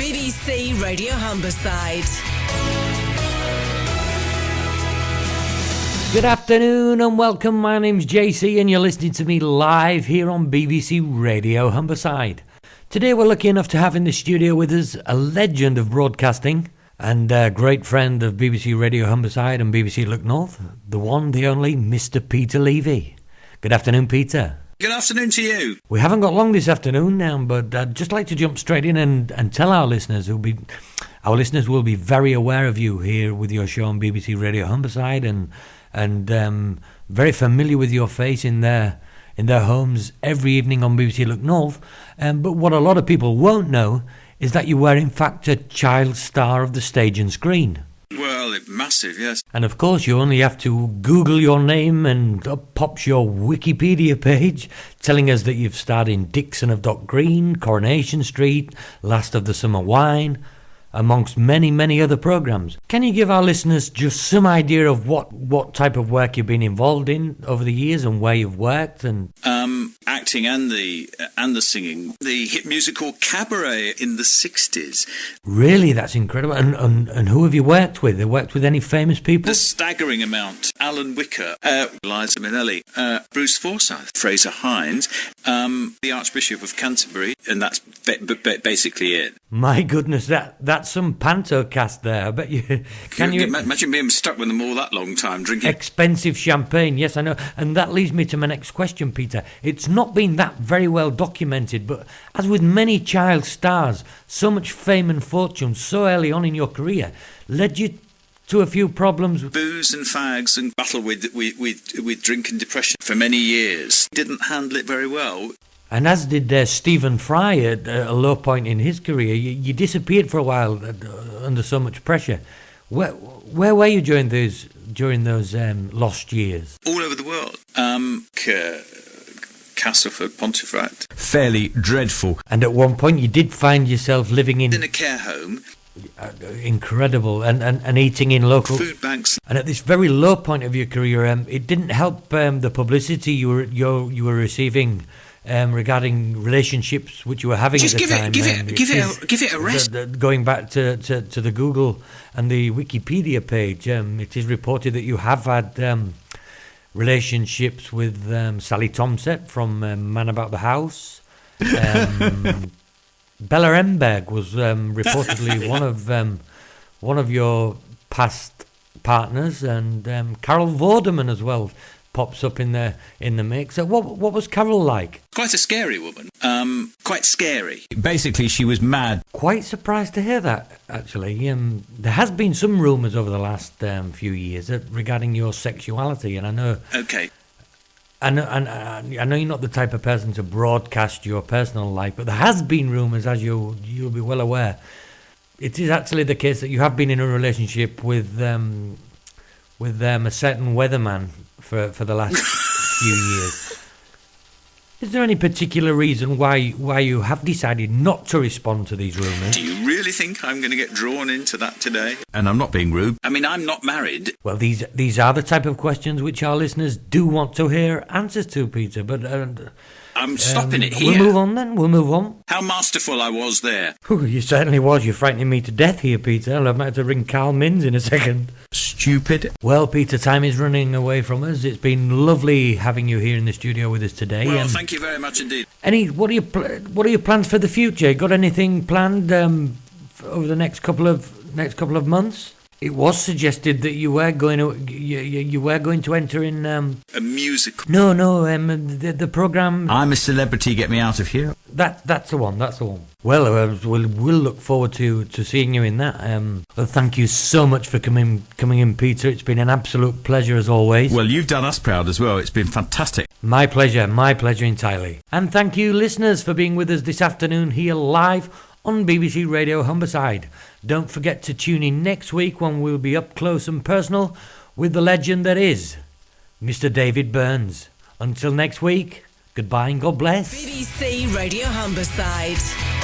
BBC Radio Humberside. Good afternoon and welcome. My name's JC and you're listening to me live here on BBC Radio Humberside. Today we're lucky enough to have in the studio with us a legend of broadcasting and a great friend of BBC Radio Humberside and BBC Look North, the one, the only, Mr. Peter Levy. Good afternoon, Peter. Good afternoon to you. We haven't got long this afternoon now, but I'd just like to jump straight in and tell our listeners our listeners will be very aware of you here with your show on BBC Radio Humberside and very familiar with your face in their homes every evening on BBC Look North. But what a lot of people won't know is that you were in fact a child star of the stage and screen. Well, massive, yes. And of course you only have to Google your name and up pops your Wikipedia page telling us that you've starred in Dixon of Dock Green, Coronation Street, Last of the Summer Wine, amongst many, many other programmes. Can you give our listeners just some idea of what type of work you've been involved in over the years and where you've worked? And acting and the singing. The hit musical Cabaret in the 60s. Really? That's incredible. And who have you worked with? Have you worked with any famous people? A staggering amount. Alan Wicker, Liza Minnelli, Bruce Forsyth, Fraser Hines, the Archbishop of Canterbury, and that's basically it. My goodness, that's some panto cast there. I bet you. Can you imagine being stuck with them all that long time drinking expensive champagne? Yes, I know. And that leads me to my next question, Peter. It's not been that very well documented, but as with many child stars, so much fame and fortune so early on in your career led you to a few problems. Booze and fags and battle with drink and depression for many years. Didn't handle it very well. And as did Stephen Fry at a low point in his career. You disappeared for a while under so much pressure. Where were you during those lost years? All over the world. Castleford, Pontefract. Fairly dreadful. And at one point you did find yourself living in a care home. Incredible. And eating in local food banks. And at this very low point of your career, it didn't help the publicity you were receiving regarding relationships which you were having at the time. Give it a rest. Going back to the Google and the Wikipedia page, it is reported that you have had relationships with Sally Tomset from Man About the House. Bella Emberg was reportedly one of your past partners, and Carol Vorderman as well pops up in the mix. So what was Carol like? Quite a scary woman. Quite scary. Basically, she was mad. Quite surprised to hear that, actually. There has been some rumours over the last few years regarding your sexuality, and I know. Okay. And I know you're not the type of person to broadcast your personal life, but there has been rumours, as you'll be well aware. It is actually the case that you have been in a relationship with a certain weatherman for the last few years. Is there any particular reason why you have decided not to respond to these rumours? Do you really think I'm going to get drawn into that today? And I'm not being rude. I mean, I'm not married. Well, these are the type of questions which our listeners do want to hear answers to, Peter. But I'm stopping it here. We'll move on then. We'll move on. How masterful I was there. Ooh, you certainly was. You're frightening me to death here, Peter. I might have to ring Carl Minns in a second. Stupid. Well, Peter, time is running away from us. It's been lovely having you here in the studio with us today. Well, thank you very much indeed. What are your plans for the future? Got anything planned over the next couple of months? It was suggested that you were going to enter in a musical. No, the program. I'm a celebrity. Get me out of here. That's the one. Well, we'll look forward to seeing you in that. Well, thank you so much for coming in, Peter. It's been an absolute pleasure as always. Well, you've done us proud as well. It's been fantastic. My pleasure entirely. And thank you, listeners, for being with us this afternoon here live on BBC Radio Humberside. Don't forget to tune in next week when we'll be up close and personal with the legend that is Mr. David Burns. Until next week, goodbye and God bless. BBC Radio Humberside.